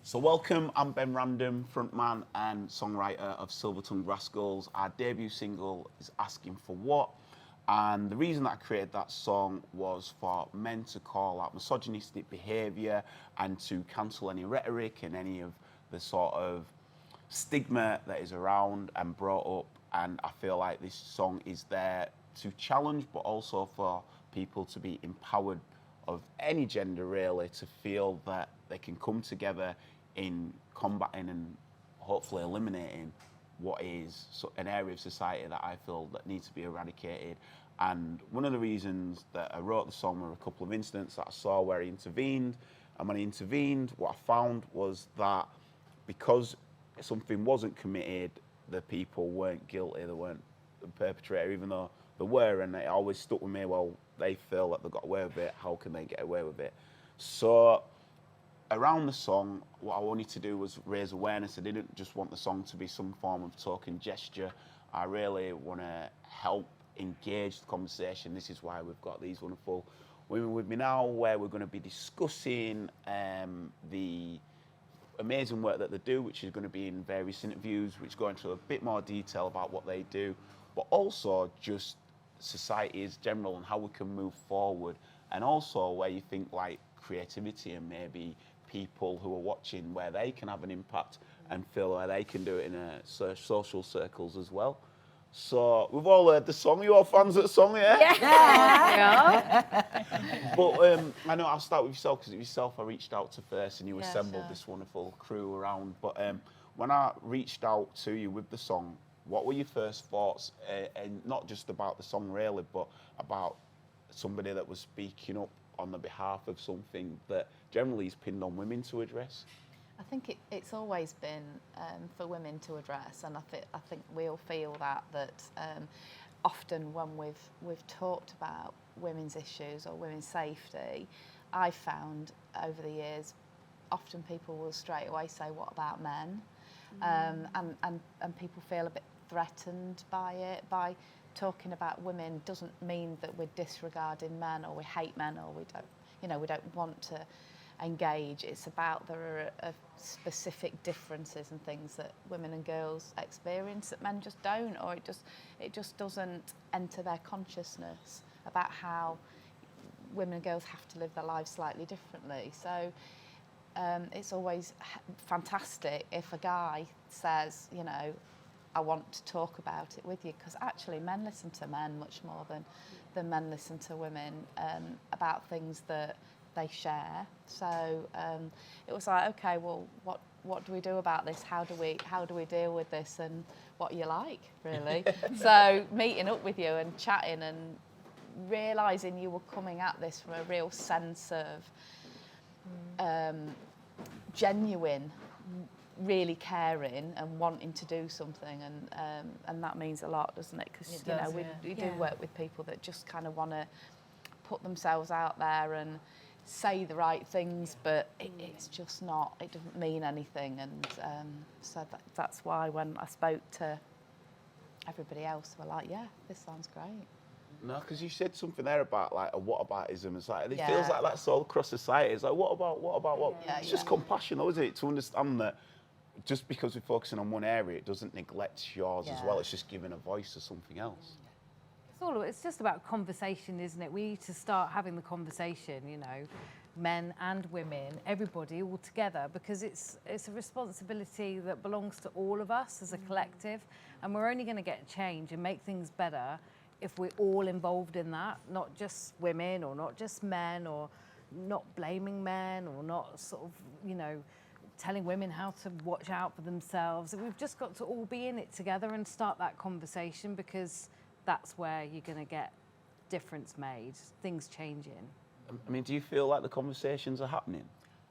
So welcome, I'm Ben Randm, frontman and songwriter of Silver Tongued Rascals. Our debut single is Asking for What? And the reason that I created that song was for men to call out misogynistic behaviour and to cancel any rhetoric and any of the sort of stigma that is around and brought up. And I feel like this song is there to challenge, but also for people to be empowered of any gender, really, to feel that they can come together in combating and hopefully eliminating what is an area of society that I feel that needs to be eradicated. And one of the reasons that I wrote the song were a couple of incidents that I saw where he intervened. And when he intervened, what I found was that because something wasn't committed, the people weren't guilty, they weren't the perpetrator, even though they were, and it always stuck with me, well, they feel that they got away with it, how can they get away with it? So around the song, what I wanted to do was raise awareness. I didn't just want the song to be some form of token gesture. I really want to help engage the conversation. This is why we've got these wonderful women with me now, where we're going to be discussing the amazing work that they do, which is going to be in various interviews, which go into a bit more detail about what they do, but also just society as general and how we can move forward, and also where you think like creativity and maybe people who are watching, where they can have an impact and feel where they can do it in social circles as well. So we've all heard the song. You all fans of the song, yeah? Yeah. But I know I'll start with yourself, because it was yourself I reached out to first, and you assembled sure. this wonderful crew around. But when I reached out to you with the song, what were your first thoughts? And not just about the song really, but about somebody that was speaking up on the behalf of something that generally is pinned on women to address? I think it's always been for women to address, and I think we all feel that often when we've talked about women's issues or women's safety, I've found over the years, often people will straight away say, "What about men?" And people feel a bit threatened by it. By talking about women doesn't mean that we're disregarding men or we hate men or we don't want to engage. It's about there are specific differences and things that women and girls experience that men just don't, or it just doesn't enter their consciousness about how women and girls have to live their lives slightly differently. So it's always fantastic if a guy says, I want to talk about it with you, because actually men listen to men much more than men listen to women about things that they share. So it was like, okay, well, what do we do about this? How do we deal with this, and what you like, really? So meeting up with you and chatting and realising you were coming at this from a real sense of genuine, really caring and wanting to do something, and that means a lot, doesn't it? Because we do work with people that just kind of want to put themselves out there and say the right things, but it's just not. It doesn't mean anything, and so that's why when I spoke to everybody else, we're like, yeah, this sounds great. No, because you said something there about like a whataboutism. It's like, it feels like that's all across society. It's like, what about? Yeah, it's just compassion, though, isn't it? To understand that just because we're focusing on one area, it doesn't neglect yours as well. It's just giving a voice to something else. It's just about conversation, isn't it? We need to start having the conversation, men and women, everybody all together, because it's a responsibility that belongs to all of us as a collective, and we're only going to get change and make things better if we're all involved in that, not just women or not just men, or not blaming men, or not telling women how to watch out for themselves. We've just got to all be in it together and start that conversation, because that's where you're going to get difference made, things changing. I mean, do you feel like the conversations are happening?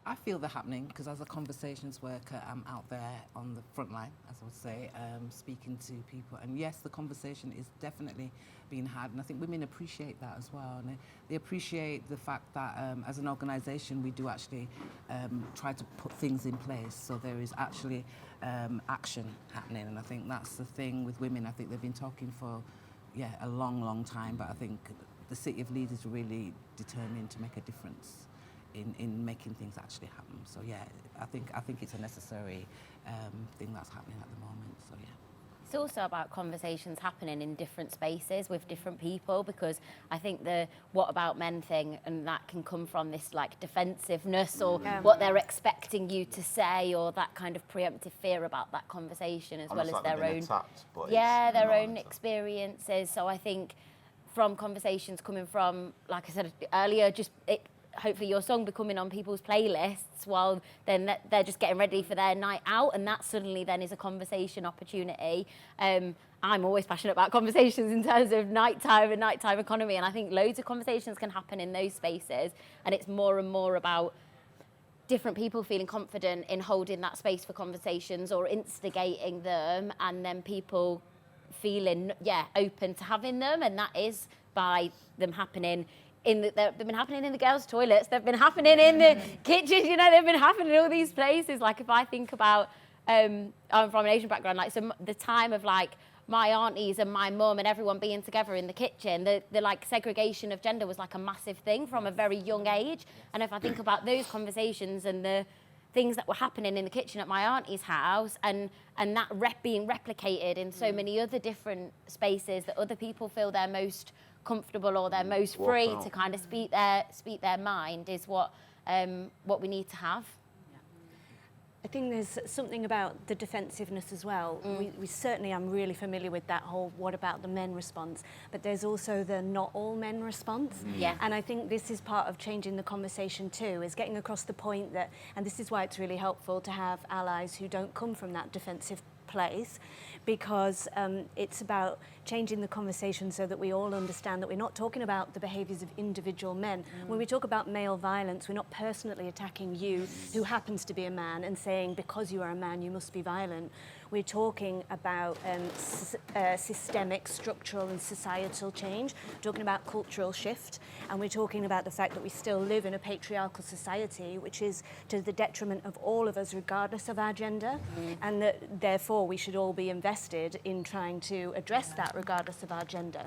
I feel they're happening because as a conversations worker, I'm out there on the front line, as I would say, speaking to people. And yes, the conversation is definitely being had. And I think women appreciate that as well. And they appreciate the fact that as an organisation, we do actually try to put things in place. So there is actually action happening. And I think that's the thing with women. I think they've been talking for a long time. But I think the City of Leeds is really determined to make a difference in making things actually happen. So yeah, I think it's a necessary thing that's happening at the moment. So yeah. It's also about conversations happening in different spaces with different people, because I think the what about men thing, and that can come from this like defensiveness or what they're expecting you to say, or that kind of preemptive fear about that conversation, as Almost well as like their they've been own attacked, but their not own an attack. experiences. So I think from conversations coming from, like I said earlier, just hopefully your song becoming on people's playlists while then they're just getting ready for their night out, and that suddenly then is a conversation opportunity. I'm always passionate about conversations in terms of nighttime and nighttime economy, and I think loads of conversations can happen in those spaces, and it's more and more about different people feeling confident in holding that space for conversations or instigating them, and then people feeling open to having them, and that is by them happening they've been happening in the girls' toilets, they've been happening in the kitchens, you know, they've been happening in all these places. Like if I think about, I'm from an Asian background, like so the time of like my aunties and my mum and everyone being together in the kitchen, the like segregation of gender was like a massive thing from a very young age. And if I think about those conversations and the things that were happening in the kitchen at my auntie's house, and that being replicated in so many other different spaces that other people feel they're most comfortable or they're most free to kind of speak their mind, is what we need to have. I think there's something about the defensiveness as well. We certainly, I'm really familiar with that whole what about the men response, but there's also the not all men response. Yeah. And I think this is part of changing the conversation too, is getting across the point that, and this is why it's really helpful to have allies who don't come from that defensive place, because it's about changing the conversation so that we all understand that we're not talking about the behaviours of individual men. When we talk about male violence, we're not personally attacking you who happens to be a man and saying because you are a man you must be violent. We're talking about systemic, structural and societal change, talking about cultural shift, and we're talking about the fact that we still live in a patriarchal society which is to the detriment of all of us regardless of our gender, and that therefore we should all be invested in trying to address that regardless of our gender.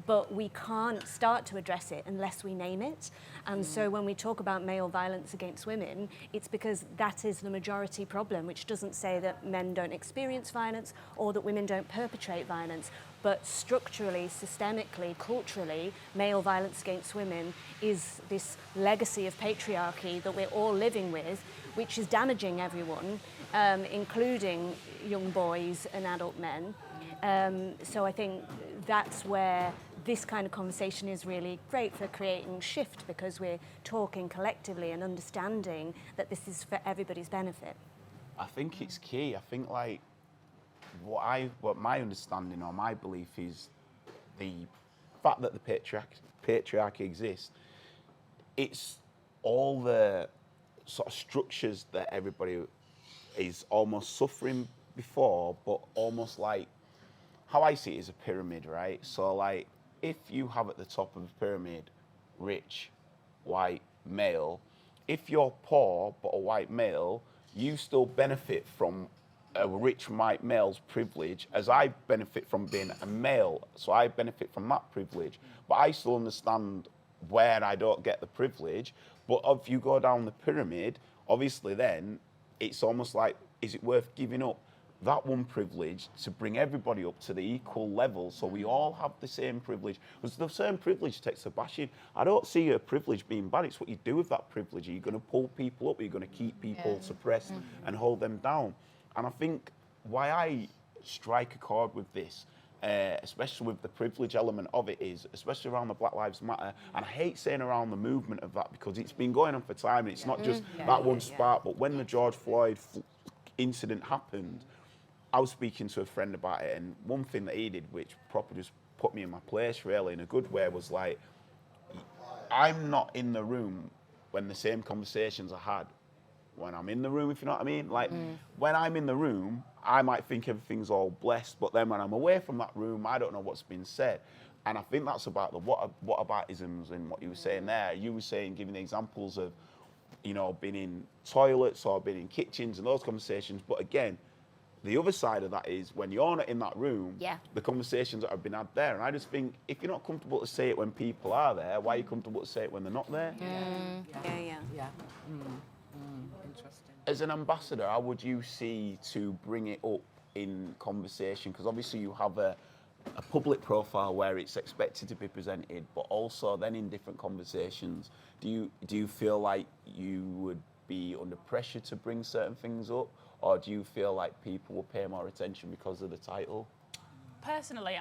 But we can't start to address it unless we name it. And so when we talk about male violence against women, it's because that is the majority problem, which doesn't say that men don't experience violence or that women don't perpetrate violence. But structurally, systemically, culturally, male violence against women is this legacy of patriarchy that we're all living with, which is damaging everyone, including young boys and adult men. So I think that's where this kind of conversation is really great for creating shift, because we're talking collectively and understanding that this is for everybody's benefit. I think it's key. I think like what my understanding or my belief is the fact that the patriarchy exists. It's all the sort of structures that everybody is almost suffering before, but almost like how I see it is a pyramid, right? So like if you have at the top of the pyramid rich, white, male, if you're poor but a white male, you still benefit from a rich white male's privilege, as I benefit from being a male, so I benefit from that privilege. But I still understand where I don't get the privilege. But if you go down the pyramid, obviously then it's almost like, is it worth giving up that one privilege to bring everybody up to the equal level so we all have the same privilege? Because the same privilege takes a bashing. I don't see a privilege being bad. It's what you do with that privilege. Are you going to pull people up? Are you going to keep people suppressed and hold them down? And I think why I strike a chord with this, especially with the privilege element of it, is especially around the Black Lives Matter, and I hate saying around the movement of that because it's been going on for time and it's not just that one spark, but when the George Floyd incident happened, I was speaking to a friend about it, and one thing that he did, which probably just put me in my place really in a good way, was like, I'm not in the room when the same conversations are had when I'm in the room, if you know what I mean. Like when I'm in the room, I might think everything's all blessed, but then when I'm away from that room, I don't know what's been said. And I think that's about the whataboutisms and what you were saying there. You were saying, giving examples of, you know, being in toilets or being in kitchens and those conversations. But again, the other side of that is when you're not in that room, Yeah. the conversations that have been had there. And I just think if you're not comfortable to say it when people are there, why are you comfortable to say it when they're not there? Yeah. Interesting. As an ambassador, how would you see to bring it up in conversation? Because obviously you have a public profile where it's expected to be presented, but also then in different conversations, do you feel like you would be under pressure to bring certain things up, or do you feel like people will pay more attention because of the title? Personally,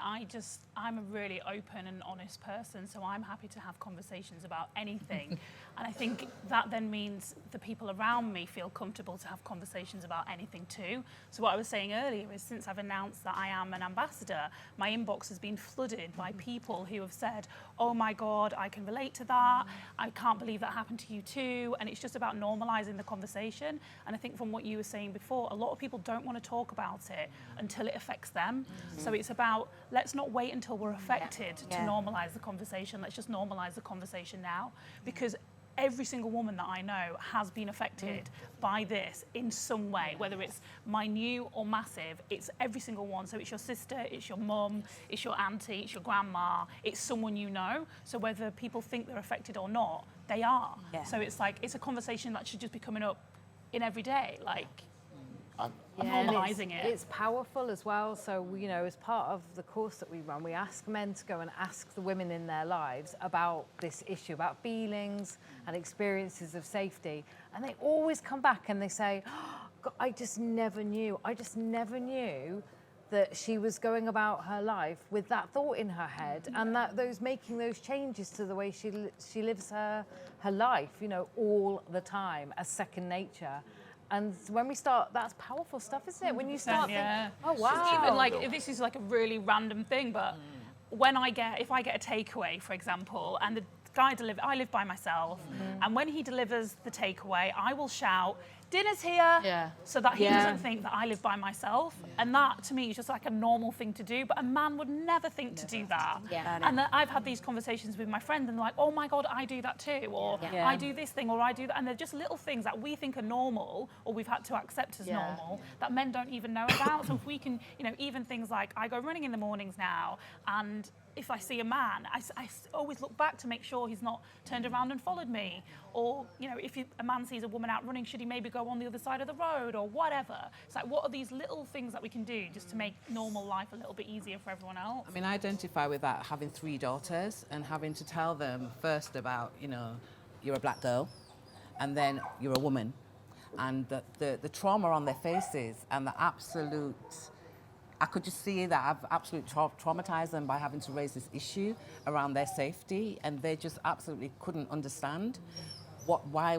I'm a really open and honest person, so I'm happy to have conversations about anything. And I think that then means the people around me feel comfortable to have conversations about anything too. So what I was saying earlier is since I've announced that I am an ambassador, my inbox has been flooded by people who have said, oh my God, I can relate to that. I can't believe that happened to you too. And it's just about normalising the conversation. And I think from what you were saying before, a lot of people don't want to talk about it until it affects them. So it's about, let's not wait until we're affected to normalise the conversation. Let's just normalise the conversation now. Because every single woman that I know has been affected by this in some way, whether it's minute or massive, it's every single one. So it's your sister, it's your mum, it's your auntie, it's your grandma, it's someone you know. So whether people think they're affected or not, they are. Yeah. So it's like, it's a conversation that should just be coming up in every day, like And normalising it. It's powerful as well. So, you know, as part of the course that we run, we ask men to go and ask the women in their lives about this issue, about feelings and experiences of safety. And they always come back and they say, oh, God, I just never knew that she was going about her life with that thought in her head, and that making those changes to the way she lives her life, you know, all the time as second nature. And when we start, that's powerful stuff, isn't it? When you start thinking, oh wow. Even like, this is like a really random thing, but if I get a takeaway, for example, and the guy I live by myself, and when he delivers the takeaway, I will shout, dinner's here, so that he doesn't think that I live by myself. And that, to me, is just like a normal thing to do, but a man would never think to do that. And I've had these conversations with my friends, and they're like, oh my God, I do that too, or I do this thing, or I do that. And they're just little things that we think are normal, or we've had to accept as normal, that men don't even know about. So if we can, you know, even things like, I go running in the mornings now, and if I see a man, I always look back to make sure he's not turned around and followed me. Or, you know, if a man sees a woman out running, should he maybe go on the other side of the road or whatever? It's like, what are these little things that we can do just to make normal life a little bit easier for everyone else? I mean, I identify with that, having 3 daughters and having to tell them first about, you know, you're a black girl, and then you're a woman. And the trauma on their faces and the absolute... I could just see that I've absolutely traumatized them by having to raise this issue around their safety, and they just absolutely couldn't understand why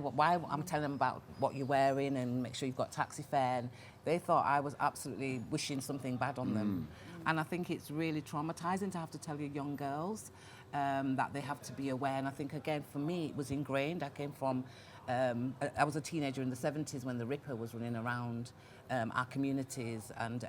I'm telling them about what you're wearing and make sure you've got taxi fare. And they thought I was absolutely wishing something bad on them. And I think it's really traumatizing to have to tell your young girls that they have to be aware. And I think, again, for me, it was ingrained. I came from, I was a teenager in the 70s when the Ripper was running around our communities, and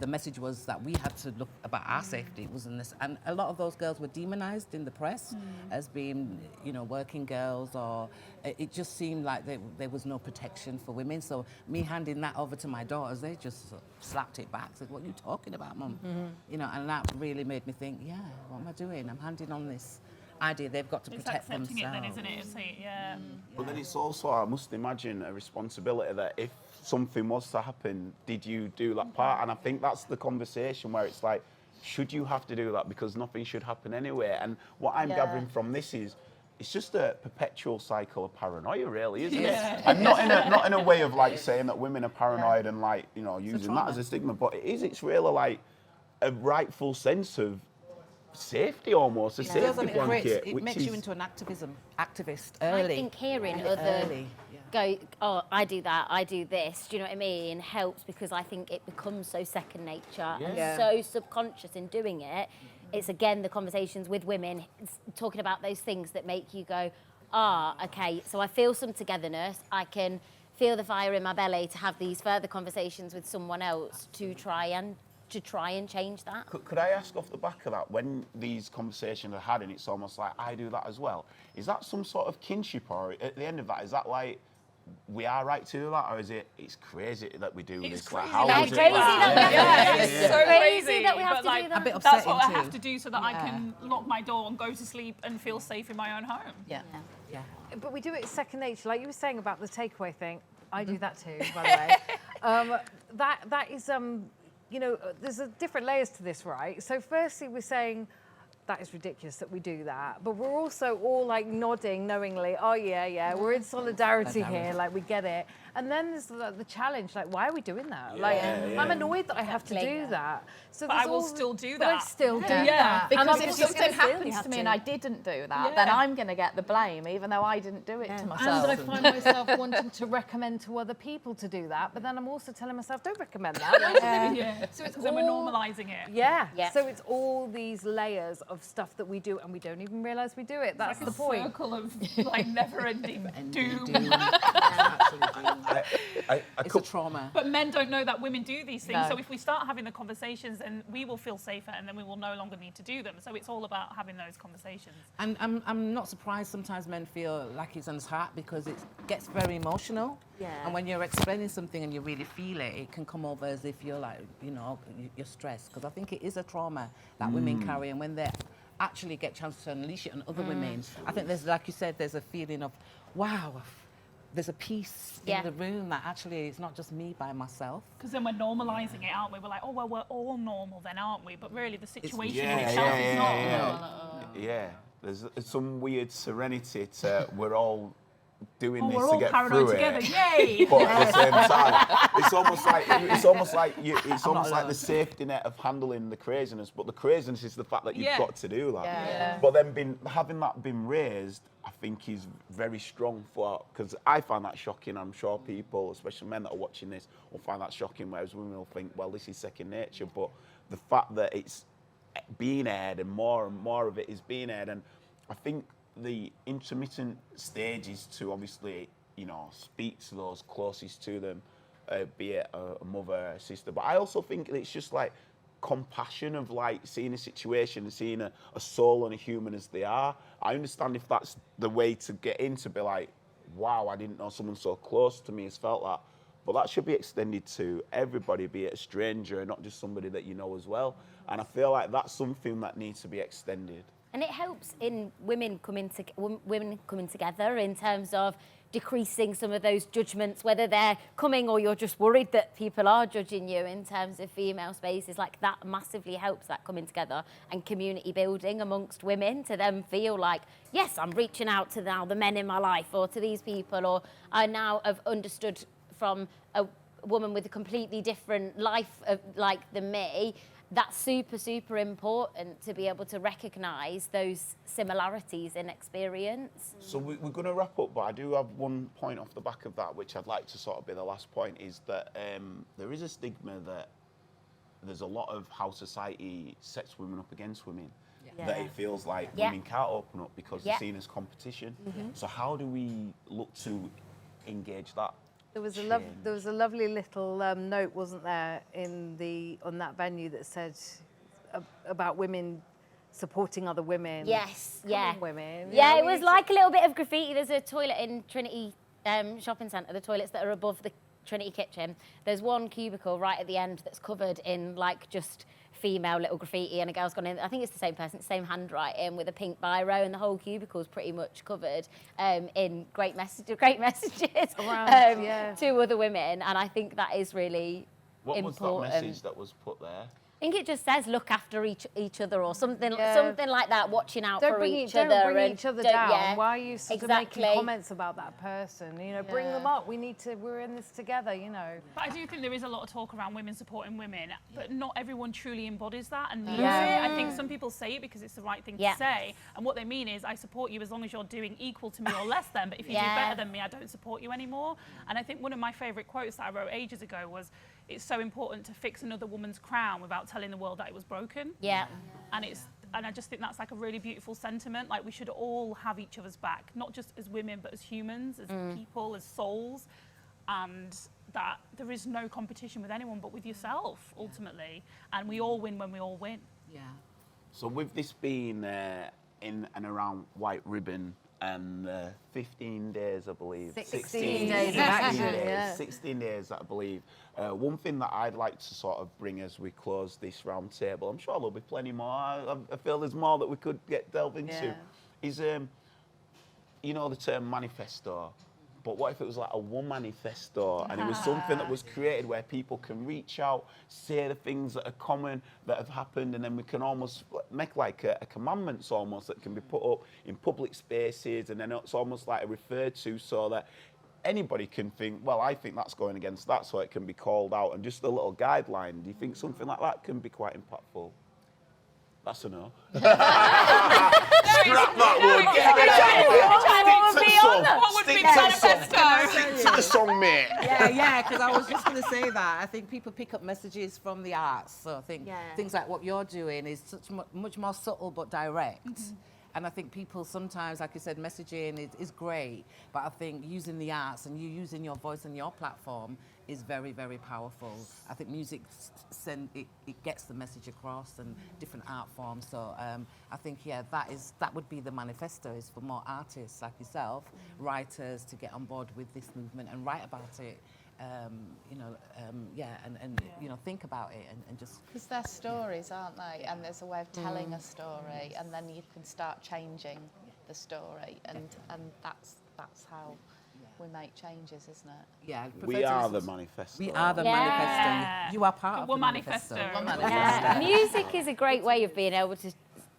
the message was that we had to look about our safety. It wasn't this, and a lot of those girls were demonized in the press as being, you know, working girls, or it just seemed like there was no protection for women. So me handing that over to my daughters, they just slapped it back, said, "What are you talking about, Mum?" You know, and that really made me think, yeah, what am I doing? I'm handing on this idea they've got to protect themselves. It's accepting it then, isn't it? But then it's also, I must imagine, a responsibility that if something was to happen, did you do that part? And I think that's the conversation where it's like, should you have to do that? Because nothing should happen anyway. And what I'm gathering from this is, it's just a perpetual cycle of paranoia, really, isn't it? And not in a way of like saying that women are paranoid and like, you know, using that as a stigma, but it's really like a rightful sense of safety, almost a safety blanket. It makes you into an activist early. I think hearing other go, oh, I do that, I do this, do you know what I mean, helps, because I think it becomes so second nature and so subconscious in doing it. It's, again, the conversations with women, talking about those things that make you go, okay, so I feel some togetherness, I can feel the fire in my belly to have these further conversations with someone else to try and change that. Could I ask off the back of that, when these conversations are had and it's almost like I do that as well, is that some sort of kinship, or at the end of that, is that like we are right to do that, or is it's crazy that we do It's this? Like, crazy. how Yeah, is it? crazy like- that we have to It's do so crazy that we have but, to like, do that. A bit That's upsetting what I too. have to do so that I can lock my door and go to sleep and feel safe in my own home. Yeah. Yeah. But we do it second nature, like you were saying about the takeaway thing. I do that too, by the way. That is, you know, there's different layers to this, right? So firstly, we're saying that is ridiculous that we do that, but we're also all like nodding knowingly. Oh yeah, we're in solidarity here, like we get it. And then there's the challenge, like why are we doing that? Like I'm annoyed that I have to do that. So But there's I will all still do But I that. still do that. Because And if I'm something just gonna happens to me and to. I didn't do that, then I'm going to get the blame, even though I didn't do it to And myself. I find myself wanting to recommend to other people to do that, but then I'm also telling myself, don't recommend that. Yeah. So it's Because then we're all- normalising it. Yeah. Yeah. So it's all these layers of stuff that we do and we don't even realise we do it. That's the point. Circle of like never-ending doom. It's a trauma. But men don't know that women do these things. No. So if we start having the conversations, then we will feel safer, and then we will no longer need to do them. So it's all about having those conversations. And I'm not surprised sometimes men feel like it's untapped because it gets very emotional. Yeah. And when you're explaining something and you really feel it, it can come over as if you're like, you know, you're stressed. Because I think it is a trauma that women carry, and when they actually get a chance to unleash it on other women, I think there's, like you said, there's a feeling of, wow, there's a peace Yeah. in the room that actually it's not just me by myself. Because then we're normalising it, aren't we? We're like, oh, well, we're all normal then, aren't we? But really, the situation in Yeah, itself is not. yeah. There's some weird serenity to we're all doing Oh, this we're to all get paranoid through together. it. Yay! But at the same time, it's almost like the safety net of handling the craziness. But the craziness is the fact that you've Yeah. got to do that. Yeah. But then having that been raised, I think is very strong because I find that shocking. I'm sure people, especially men that are watching this, will find that shocking. Whereas women will think, well, this is second nature. But the fact that it's being aired and more of it is being aired, and I think the intermittent stages to obviously, you know, speak to those closest to them, be it a mother, a sister. But I also think that it's just like compassion of like seeing a situation and seeing a soul and a human as they are. I understand if that's the way to get in, to be like, wow, I didn't know someone so close to me has felt that. But that should be extended to everybody, be it a stranger, not just somebody that you know as well. And I feel like that's something that needs to be extended. And it helps in women coming together in terms of decreasing some of those judgments, whether they're coming or you're just worried that people are judging you in terms of female spaces. Like that massively helps that coming together and community building amongst women to then feel like, yes, I'm reaching out to now the men in my life or to these people, or I now have understood from a woman with a completely different life than me. That's super, super important to be able to recognise those similarities in experience. So we're going to wrap up, but I do have one point off the back of that, which I'd like to sort of be the last point, is that there is a stigma that there's a lot of how society sets women up against women. Yeah. That it feels like Yeah. women can't open up because Yeah. they're seen as competition. So how do we look to engage that? There was change? there was a lovely little note, wasn't there, on that venue that said about women supporting other women. Yes, Come yeah. on, women. Yeah, You it know, was like a little bit of graffiti. There's a toilet in Trinity Shopping Centre, the toilets that are above the Trinity kitchen. There's one cubicle right at the end that's covered in like just female little graffiti, and a girl's gone in, I think it's the same person, same handwriting with a pink biro, and the whole cubicle's pretty much covered in great messages Around, yeah. to other women, and I think that is really What was important. that message that was put there? I think it just says look after each other or something Yeah. something like that, watching out Don't for bring, each don't other. bring and each other don't- down. yeah. Why are you sort of Exactly. making comments about that person? You know, bring them up. We're in this together, you know. But I do think there is a lot of talk around women supporting women, but not everyone truly embodies that and means Yeah. it. I think some people say it because it's the right thing Yeah. to say, and what they mean is, I support you as long as you're doing equal to me or less than, but if you do Yeah. better than me, I don't support you anymore. And I think one of my favourite quotes that I wrote ages ago was, it's so important to fix another woman's crown without telling the world that it was broken. Yeah. And I just think that's like a really beautiful sentiment. Like, we should all have each other's back, not just as women, but as humans, as people, as souls, and that there is no competition with anyone but with yourself, ultimately. And we all win when we all win. Yeah. So with this being in and around White Ribbon and 15 days, I believe. 16 days of action, yeah. 16 days, I believe. One thing that I'd like to sort of bring as we close this round table, I'm sure there'll be plenty more. I feel there's more that we could delve into. Is you know the term manifesto, but what if it was like a woman-manifesto, and it was something that was created where people can reach out, say the things that are common that have happened, and then we can almost make like a commandments almost that can be put up in public spaces, and then it's almost like referred to so that anybody can think, well, I think that's going against that, so it can be called out, and just a little guideline. Do you think something like that can be quite impactful? That's a no. Scrap that one. What would be manifesto? Stick to the song, mate. Yeah, because I was just going to say that. I think people pick up messages from the arts. So I think things like what you're doing is much more subtle but direct. And I think people sometimes, like you said, messaging is great, but I think using the arts and you using your voice and your platform is very, very powerful. I think music it gets the message across, and different art forms. So I think that would be the manifesto, is for more artists like yourself, writers, to get on board with this movement and write about it. Think about it and just... Because they're stories, aren't they? And there's a way of telling a story, and then you can start changing the story, and that's how we make changes, isn't it? Yeah. We are the manifesto. We are the manifesto. You are part of the manifesto. Yeah. Music is a great way of being able to...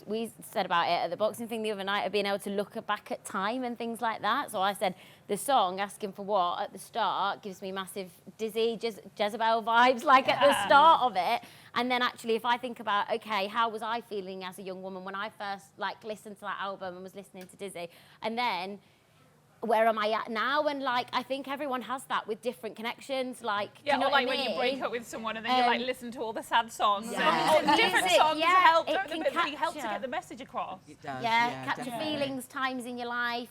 We said about it at the boxing thing the other night, of being able to look back at time and things like that. So I said the song Asking for What at the start gives me massive Dizzy, Jezebel vibes, like at the start of it. And then actually if I think about, okay, how was I feeling as a young woman when I first listened to that album and was listening to Dizzy? And then where am I at now? And I think everyone has that with different connections. Do you know what I mean? When you break up with someone and then you listen to all the sad songs. Yeah. And different Music, songs help, it don't they? can But really help to capture. get the message across. It does. Capture definitely. feelings, times in your life,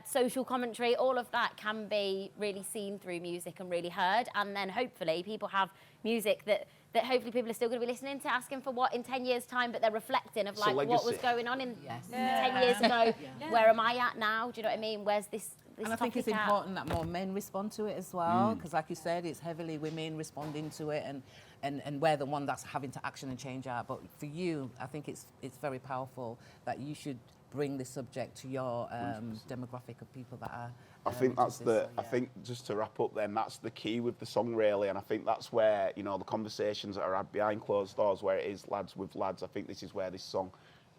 social commentary, all of that can be really seen through music and really heard. And then hopefully people have music that hopefully people are still going to be listening to, asking for what in 10 years' time, but they're reflecting of what was going on in 10 years ago. Where am I at now? Do you know what I mean? Where's this And I think it's important that more men respond to it as well, because like you said, it's heavily women responding to it, and we're the one that's having to action and change out. But for you, I think it's very powerful that you should bring this subject to your demographic of people that are... I think that's I think just to wrap up then, that's the key with the song really, and I think that's where, the conversations that are had behind closed doors, where it is lads with lads, I think this is where this song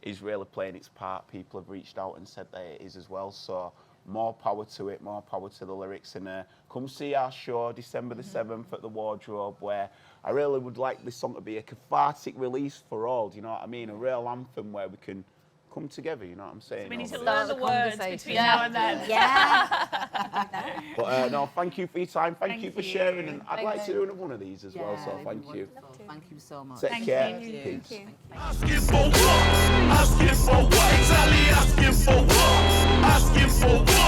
is really playing its part. People have reached out and said that it is as well, so more power to it, more power to the lyrics, and come see our show December the 7th at the Wardrobe, where I really would like this song to be a cathartic release for all, do you know what I mean? A real anthem where we can come together, you know what I'm saying? We need to Start learn the the words conversation. between now and then. But no, thank you for your time, thank you for sharing, and I'd like to do another one of these as well, so thank you. Thank you so much. Take care. you. Peace. Asking for what? Asking for what? Exactly asking for what? Asking for what?